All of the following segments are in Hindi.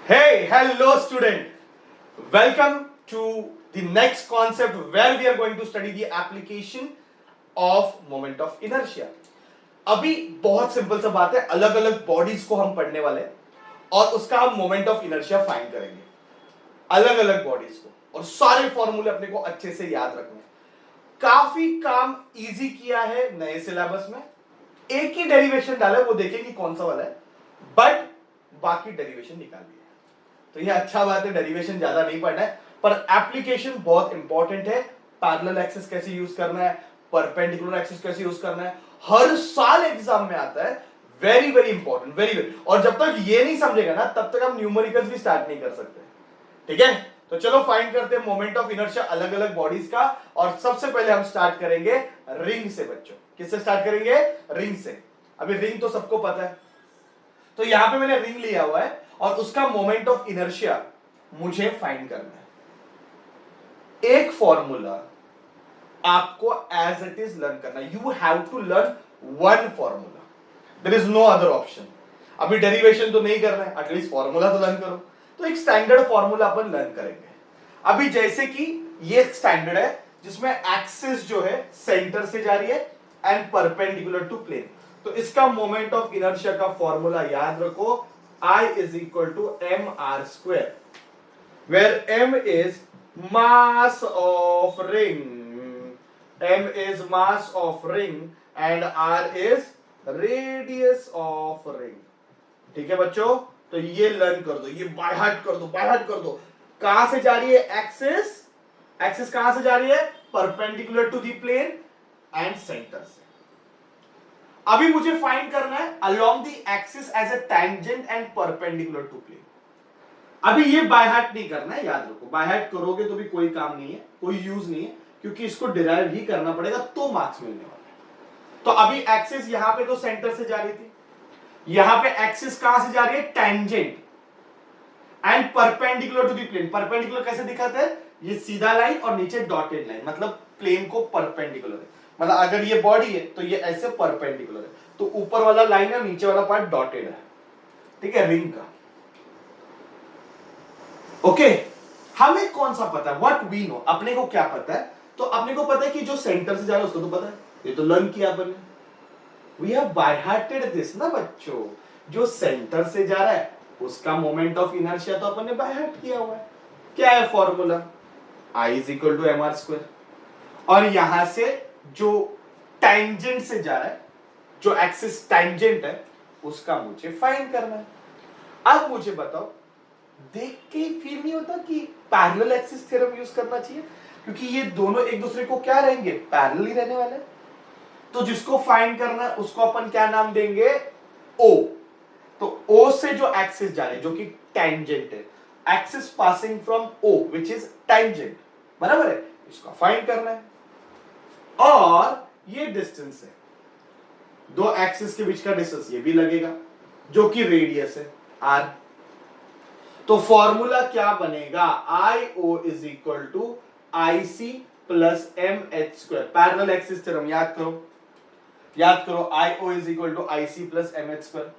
Hey, hello student. Welcome to the next concept where we are going to study the application of moment of inertia. अभी बहुत सिंपल सा बात है, अलग अलग बॉडीज को हम पढ़ने वाले हैं और उसका हम मोमेंट ऑफ इनर्शिया फाइंड करेंगे, अलग अलग बॉडीज को, और सारे फॉर्मूले अपने को अच्छे से याद रखने हैं। काफी काम इजी किया है नए सिलेबस में, एक ही डेरिवेशन डाला है, वो देखेंगे कौन सा वाला है, बट बाकी डेरिवेशन निकाल दिया। तो ये अच्छा बात है, डेरिवेशन ज्यादा नहीं पढ़ना है, पर एप्लीकेशन बहुत इंपॉर्टेंट है। पैरेलल एक्सिस कैसे यूज करना है, परपेंडिकुलर एक्सिस कैसे यूज करना है, हर साल एग्जाम में आता है। Very very important, very very. और जब तक ये नहीं समझेगा ना, तब तक हम न्यूमेरिकल्स भी स्टार्ट नहीं कर सकते। ठीक है, तो चलो फाइंड करते हैं मोमेंट ऑफ इनर्शिया अलग अलग बॉडीज का। और सबसे पहले हम स्टार्ट करेंगे रिंग से। बच्चों किससे स्टार्ट करेंगे? रिंग से। अभी रिंग तो सबको पता है, तो यहां पे मैंने रिंग लिया हुआ है और उसका मोमेंट ऑफ इनर्शिया मुझे फाइंड करना है। एक फॉर्मूला आपको एज इट इज लर्न करना है। You have to learn one formula, there is no other option. अभी डेरिवेशन तो नहीं करना है, एटलीस्ट फॉर्मूला तो लर्न करो। तो एक स्टैंडर्ड फॉर्मूला अपन लर्न करेंगे। अभी जैसे कि ये स्टैंडर्ड है जिसमें एक्सिस जो है सेंटर से जा रही है एंड परपेंडिकुलर टू प्लेन। तो इसका मोमेंट ऑफ इनर्शिया का फॉर्मूला याद रखो, I is equal to mr square, where m is mass of ring, m is mass of ring and r is radius of ring। ठीक है बच्चों, तो ये लर्न कर दो, ये बाय हार्ट कर दो, बाय हार्ट कर दो। कहां से जा रही है एक्सिस? एक्सिस कहां से जा रही है? Perpendicular to the plane and centre से। अभी मुझे फाइंड करना है along the axis as a tangent and perpendicular to plane. अभी ये बाय हार्ट नहीं करना है, याद रखो। बाय हार्ट करोगे तो भी कोई काम नहीं है, कोई यूज नहीं है, क्योंकि इसको डिराइव ही करना पड़ेगा तो मार्क्स मिलने वाले हैं। तो अभी एक्सिस यहां पे तो सेंटर से जा रही थी, यहां पे एक्सिस कहां से जा रही है? Tangent and perpendicular to the plane. Perpendicular कैसे दिखाते हैं? ये सीधा लाइन और नीचे डॉटेड लाइन, मतलब प्लेन को परपेंडिकुलर है। मतलब अगर ये बॉडी है तो ये ऐसे परपेंडिकुलर है, तो ऊपर वाला लाइन है, नीचे वाला पार्ट डॉटेड है। ठीक है, रिंग का। ओके, हमें कौन सा पता है? व्हाट वी नो, अपने को क्या पता है? तो अपने को पता है कि जो सेंटर से जा रहा है उसको तो पता है, ये तो लर्न किया अपन ने। We have by hearted this ना बच्चों। जो सेंटर से जा रहा है उसका मोमेंट ऑफ इनर्शिया तो अपन ने बाय हार्ट किया हुआ है। क्या है formula? I is equal to mr square। और यहां से जो टैंजेंट से जा रहा है, जो एक्सिस टैंजेंट है, उसका मुझे फाइंड करना है। अब मुझे बताओ, देख के फील नहीं होता कि पैरेलल एक्सिस थ्योरम यूज करना चाहिए? क्योंकि ये दोनों एक दूसरे को क्या रहेंगे? पैरेलल ही रहने वाले। तो जिसको फाइंड करना है उसको अपन क्या नाम देंगे? O। तो O से जो एक्सिस जा रही है, जो कि टैंजेंट है, axis passing from O which is tangent, बराबर है, इसको फाइंड करना है। और ये डिस्टेंस है, दो एक्सिस के बीच का डिस्टेंस ये भी लगेगा, जो कि रेडियस है r। तो फॉर्मूला क्या बनेगा? IO is equal to IC plus MH square. Parallel axis theorem याद करो, याद करो। IO is equal to IC plus MH square.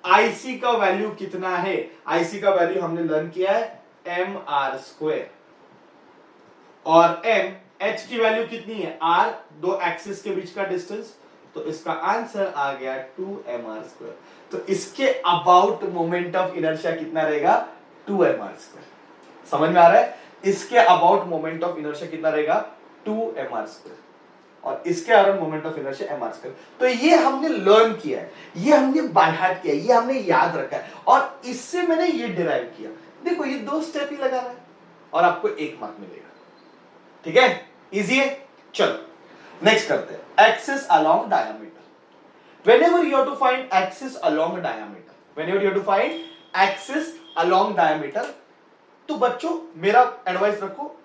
IC का वैल्यू कितना है? IC का वैल्यू हमने लर्न किया है mr स्क्वायर, और H की वैल्यू कितनी है? R, दो एक्सिस के बीच का डिस्टेंस। तो इसका आंसर आ गया 2mr स्क्वायर। तो इसके अबाउट मोमेंट ऑफ इनर्शिया कितना रहेगा? 2mr square. समझ में आ रहा है? इसके अबाउट मोमेंट ऑफ इनर्शिया कितना रहेगा? 2mr square. और इसके around moment of inertia mr square. तो ये हमने लर्न किया है, ये हमने बाय हार्ट किया है, ये हमने याद रखा है, और इससे मैंने ये डिराइव किया। देखो ये दो स्टेप ही लगा रहा है और आपको 1 मार्क मिलेगा। ठीक है, इजी है। चलो नेक्स्ट करते हैं, axis along diameter. Whenever you have to find axis along diameter, whenever you have to find axis along diameter, तो बच्चों मेरा एडवाइस रखो,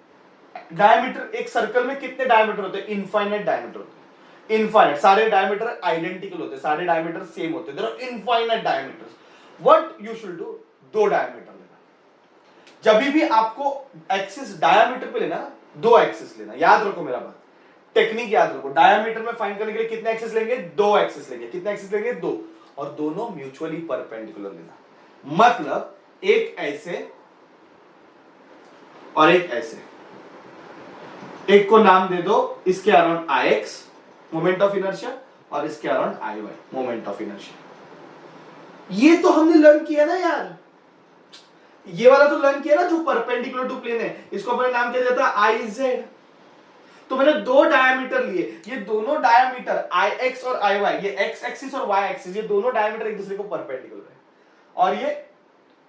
डायमीटर, एक सर्कल में कितने डायमीटर होते हैं? इनफाइनाइट डायमीटर होते हैं। इनफाइनाइट, सारे डायमीटर आइडेंटिकल होते हैं, सारे डायमीटर सेम होते हैं। There are infinite diameters. What you should do? दो डायमीटर लेना। जब भी आपको एक्सिस डायमीटर पे लेना, दो एक्सिस लेना। याद रखो मेरा बात, टेक्निक याद रखो। डायमीटर में फाइंड करने के लिए कितने एक्सिस लेंगे? दो एक्सिस लेंगे। कितने एक्सिस लेंगे? दो। और दोनों म्यूचुअली परपेंडिकुलर लेना। मतलब एक ऐसे और एक ऐसे, एक को नाम दे दो, इसके around I X moment of inertia और इसके around I Y moment of inertia. ये तो हमने लर्न किया ना यार, ये वाला तो लर्न किया ना जो परपेंडिकुलर टू प्लेन है, इसको अपने नाम क्या देता है आई जेड। तो मैंने दो डायमीटर लिए, ये दोनों डायमीटर आई एक्स और आई वाई, ये एक्स एक्सिस और वाई एक्सिस, ये दोनों डायमीटर एक दूसरे को परपेंडिकुलर है, और ये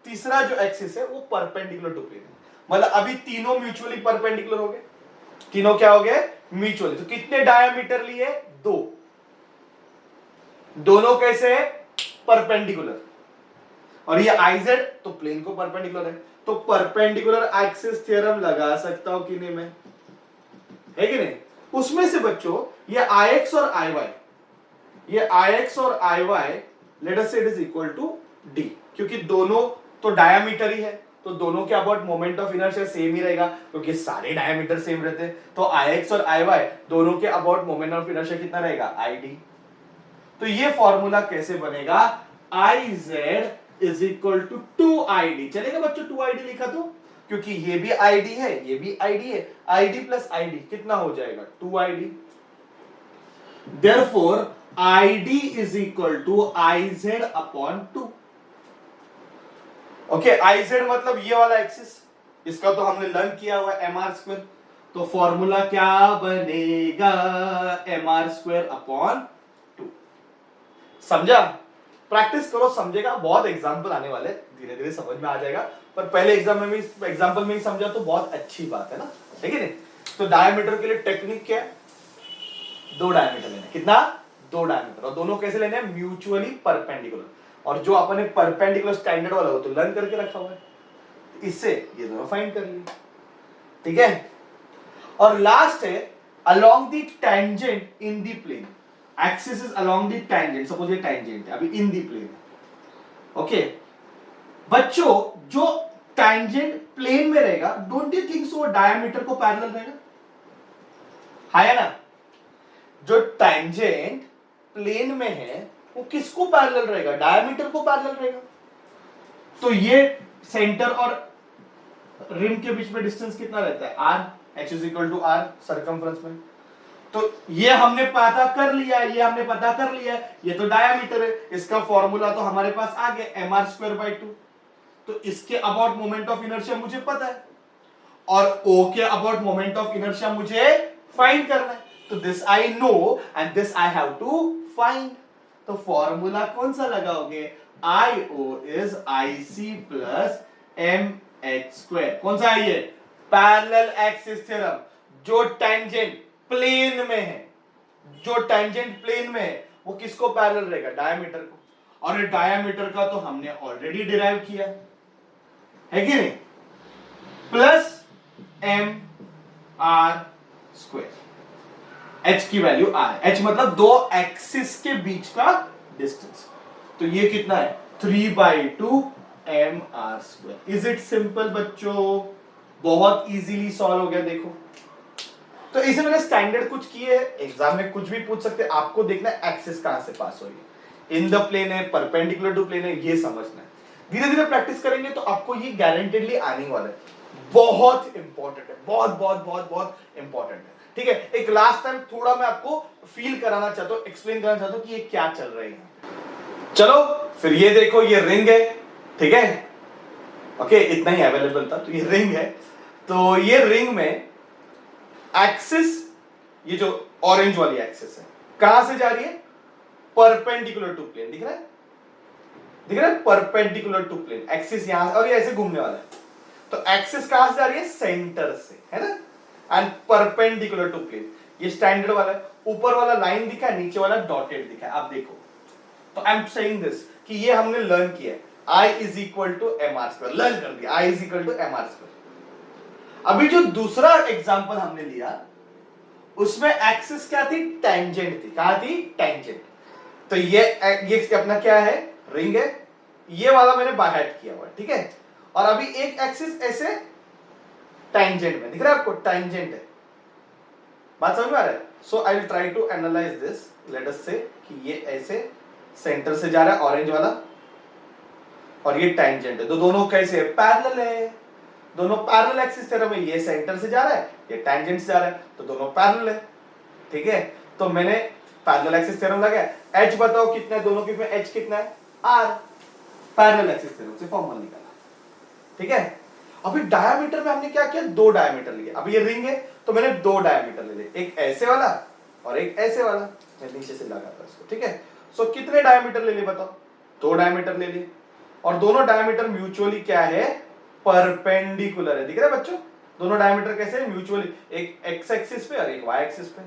तीसरा जो एक्सिस है वो परपेंडिकुलर टू प्लेन है। मतलब अभी तीनों म्यूचुअली परपेंडिकुलर हो गए, तीनों क्या हो गए म्यूचुअली। तो कितने डायमीटर लिए? दो, दोनों कैसे है परपेंडिकुलर, और ये आईजेड तो प्लेन को परपेंडिकुलर है, तो परपेंडिकुलर एक्सिस थ्योरम लगा सकता हूं कि नहीं मैं, है कि नहीं? उसमें से बच्चों ये आई एक्स और आई वाई, ये आई एक्स और आई Y let us say it is equal to D, क्योंकि दोनों तो डायमीटर ही है, तो दोनों के about moment of inertia same ही रहेगा, क्योंकि सारे डायमीटर सेम रहते हैं। तो आई एक्स और आई वाई दोनों के अबाउट मोमेंट ऑफ इनर्शिया कितना रहेगा? I D. तो ये फॉर्मूला कैसे बनेगा? I Z is equal to 2ID। चलेगा बच्चों 2ID लिखा तो, क्योंकि ये भी ID है ये भी ID है, ID प्लस ID कितना हो जाएगा? 2ID। Therefore ID is equal to IZ upon 2। Okay, IZ मतलब ये वाला एक्सिस, इसका तो हमने लर्न किया हुआ है mr स्क्वायर। तो फॉर्मूला क्या बनेगा? mr square upon 2। समझा? प्रैक्टिस करो, समझेगा। बहुत एग्जाम्पल आने वाले, धीरे धीरे समझ में आ जाएगा, पर पहले एग्जाम्पल में ही समझा तो बहुत अच्छी बात है ना, ठीक है नहीं? तो डायमीटर के लिए टेक्निक क्या है? दो डायमीटर लेने, कितना? दो डायमीटर, और दोनों कैसे लेने हैं? Mutually perpendicular. और जो अपन ने परपेंडिकुलर स्टैंडर्ड वाला हो तो लर्न करके रखा हुआ है, इससे ये दोनों फाइंड कर लिए, ठीक है? और लास्ट है along the tangent in the plane. Axis is along the tangent, suppose ये टेंजेंट है अभी इन द प्लेन, ओके बच्चों, जो टेंजेंट प्लेन में रहेगा, don't you think so diameter को पैरेलल रहेगा? है ना? जो टेंजेंट प्लेन में है वो किसको पैरेलल रहेगा? डायमीटर को पैरेलल रहेगा। तो ये सेंटर और रिम के बीच में डिस्टेंस कितना रहता है? r, h is equal to r circumference में। तो ये हमने पता कर लिया, ये हमने पता कर लिया, ये तो डायमीटर है, इसका फॉर्मूला तो हमारे पास आ गया mr स्क्वायर बाय 2। तो इसके अबाउट मोमेंट ऑफ इनर्शिया मुझे पता है, और O के अबाउट मोमेंट ऑफ इनर्शिया मुझे फाइंड करना है। तो this I know and this I have to find. तो फॉर्मूला कौन सा लगाओगे? IO is IC plus MH square. कौन सा है ये? Parallel axis theorem. जो टेंजेंट प्लेन में है, जो टेंजेंट प्लेन में है वो किसको पैरेलल रहेगा? डायमीटर को। और ये डायमीटर का तो हमने ऑलरेडी डिराइव किया है कि नहीं? प्लस MR स्क्वायर, H की वैल्यू R, H मतलब दो एक्सिस के बीच का डिस्टेंस। तो ये कितना है? 3/2 MR square. Is it simple बच्चों? बहुत इजीली सॉल्व हो गया। देखो, तो इसे मैंने स्टैंडर्ड कुछ किए, एग्जाम में कुछ भी पूछ सकते हैं। आपको देखना है एक्सिस कहां से पास हो रही है, इन द प्लेन है, परपेंडिकुलर टू प्लेन है, ये समझना है। धीरे धीरे प्रैक्टिस करेंगे तो आपको ये गारंटेडली आने वाला है। बहुत इंपॉर्टेंट है, बहुत बहुत बहुत बहुत इंपॉर्टेंट है, ठीक है? एक लास्ट टाइम थोड़ा मैं आपको फील कराना चाहता हूं, एक्सप्लेन कराना चाहता हूं कि ये क्या चल रही है। चलो फिर ये देखो, ये रिंग है, ठीक है? ओके, इतना ही अवेलेबल था। तो ये रिंग है, तो ये रिंग में एक्सिस, ये जो ऑरेंज वाली एक्सिस है, कहां से जा रही है? Perpendicular to plane. दिख रहा है? दिख रहा है? Perpendicular to plane. एक्सिस यहां से, और ये ऐसे घूमने वाला है। तो एक्सिस कहां से जा रही है? सेंटर से, है ना? And perpendicular to plane. ये स्टैंडर्ड वाला है, ऊपर वाला लाइन दिखा है, नीचे वाला डॉटेड दिखा है। आप देखो, तो आई एम सेइंग दिस कि ये हमने लर्न किया है, I is equal to MR square, learn कर दिया, I is equal to MR square. अभी जो दूसरा एग्जांपल हमने लिया उसमें एक्सिस क्या थी? टेंजेंट थी। कहां थी? टेंजेंट। तो ये अपना क्या है? रिंग है। ये वाला मैंने बाय हार्ट किया हुआ है, ठीक है? और अभी एक एक्सिस ऐसे टेंजेंट में, दिख रहा है आपको? टेंजेंट है। बात समझ में आ रहा है? So I will try to analyse this. Let us say कि ये ऐसे सेंटर से जा रहा है, ऑरेंज वाला, और ये टेंजेंट है, तो दोनों कैसे पैरेलल है, दोनों पैरेलल एक्सिस थ्योरम में, ये सेंटर से जा रहा है, ये टेंजेंट से जा रहा है, तो दोनों पैरेलल है। ठीक है, तो मैंने पैरेलल एक्सिस थ्योरम लगाया। एच बताओ कितना है दोनों के में, एच कितना है आर, पैरेलल एक्सिस थ्योरम से फॉर्मूला निकाला। ठीक है, अभी डायमीटर में हमने क्या किया, दो डायमीटर लिए। अभी ये रिंग है तो मैंने दो डायमीटर ले लिए, एक ऐसे वाला और एक ऐसे वाला, मैं नीचे से लगाता हूं इसको। ठीक है, सो कितने डायमीटर ले लिए बताओ, दो डायमीटर ले लिए, और दोनों डायमीटर म्यूचुअली क्या है, परपेंडिकुलर है। दिख रहा है बच्चों, दोनों डायमीटर कैसे है, म्यूचुअली, एक एक्स एक्सिस पे और एक वाई एक्सिस पे,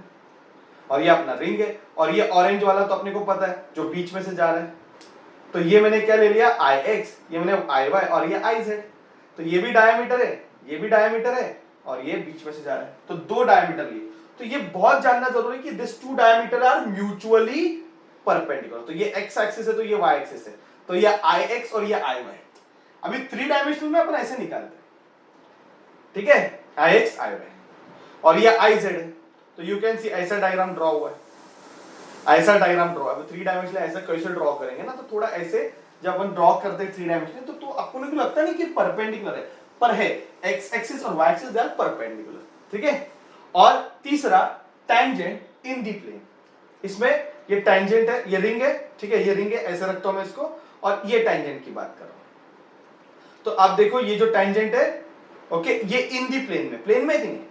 और ये अपना रिंग है। और ये ऑरेंज वाला तो अपने को पता है जो बीच में से जा रहा है, तो ये मैंने क्या ले लिया आई एक्स, ये मैंने आई वाई, और ये आई जेड, तो ये भी डायमीटर है, ये भी डायमीटर है, और ये बीच में से जा रहा है, तो दो डायमीटर लिए। तो ये बहुत जानना जरूरी है कि this two diameter are mutually perpendicular, तो ये एक्स एक्सिस है तो ये वाई एक्सिस है, तो ये आई एक्स और ये आई वाई। अभी थ्री डायमेंशनल में अपन ऐसे निकालते हैं। ठीक है, आई एक्स आई वाई, और ये आई जेड है, तो यू कैन सी ऐसा डायग्राम ड्रॉ हुआ है, ऐसा डायग्राम ड्रॉ है। थ्री डायमेंशनल ऐसा कैसे ड्रॉ करेंगे ना, तो थोड़ा ऐसे जब अपन ड्रॉ करते हैं थ्री डायमेंशनल, तो आपको नहीं लगता नहीं कि परपेंडिकुलर है, पर है, एक्स एक्सिस और Y axis they are perpendicular. ठीक है, और तीसरा टेंजेंट इन दी प्लेन, इसमें ये टेंजेंट है, ये रिंग है। ठीक है, ये रिंग है, ऐसे रखता हूं मैं इसको, और ये टेंजेंट की बात कर रहा हूं। तो आप देखो ये जो टेंजेंट है, ओके, ये इन दी प्लेन में, प्लेन में नहीं है,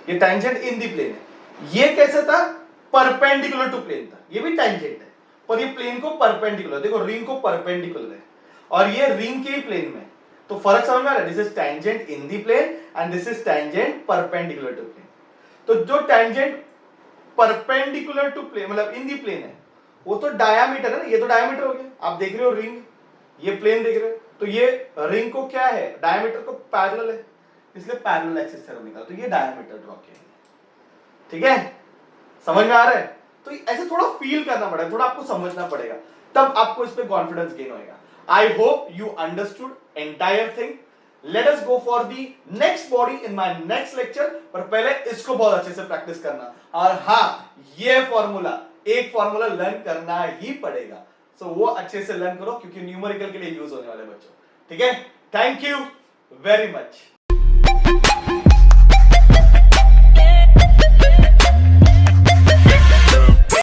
ये टेंजेंट इन दी प्लेन है। ये कैसे था, परपेंडिकुलर टू प्लेन था, ये भी टेंजेंट है, पर ये प्लेन को परपेंडिकुलर, देखो रिंग को परपेंडिकुलर है, और ये रिंग के प्लेन में, तो फर्क समझ में आ रहा है, this is tangent in the plane and this is tangent perpendicular to plane. तो जो टेंजेंट परपेंडिकुलर टू प्लेन मतलब इन दी प्लेन है, वो तो डायामीटर है ना, ये तो डायामीटर हो गया, आप देख रहे हो रिंग, ये प्लेन देख रहे हो, तो ये रिंग को क्या है, डायामीटर को पैरेलल है, इसलिए पैरेलल एक्सिस थ्योरम निकाला, तो ये डायामीटर ड्रॉ किया। ठीक है, समझ में आ रहा है, तो ऐसे थोड़ा फील करना पड़ेगा, थोड़ा आपको समझना पड़ेगा, तब आपको इस पे कॉन्फिडेंस गेन होएगा। I hope you understood entire thing. Let us go for the next body in my next lecture, पर पहले इसको बहुत अच्छे से प्रैक्टिस करना, और हाँ, ये फॉर्मूला, एक फॉर्मूला लर्न करना ही पड़ेगा, सो वो अच्छे से लर्न करो, क्योंकि न्यूमेरिकल के लिए यूज होने वाले बच्चों। ठीक है, थैंक यू वेरी मच।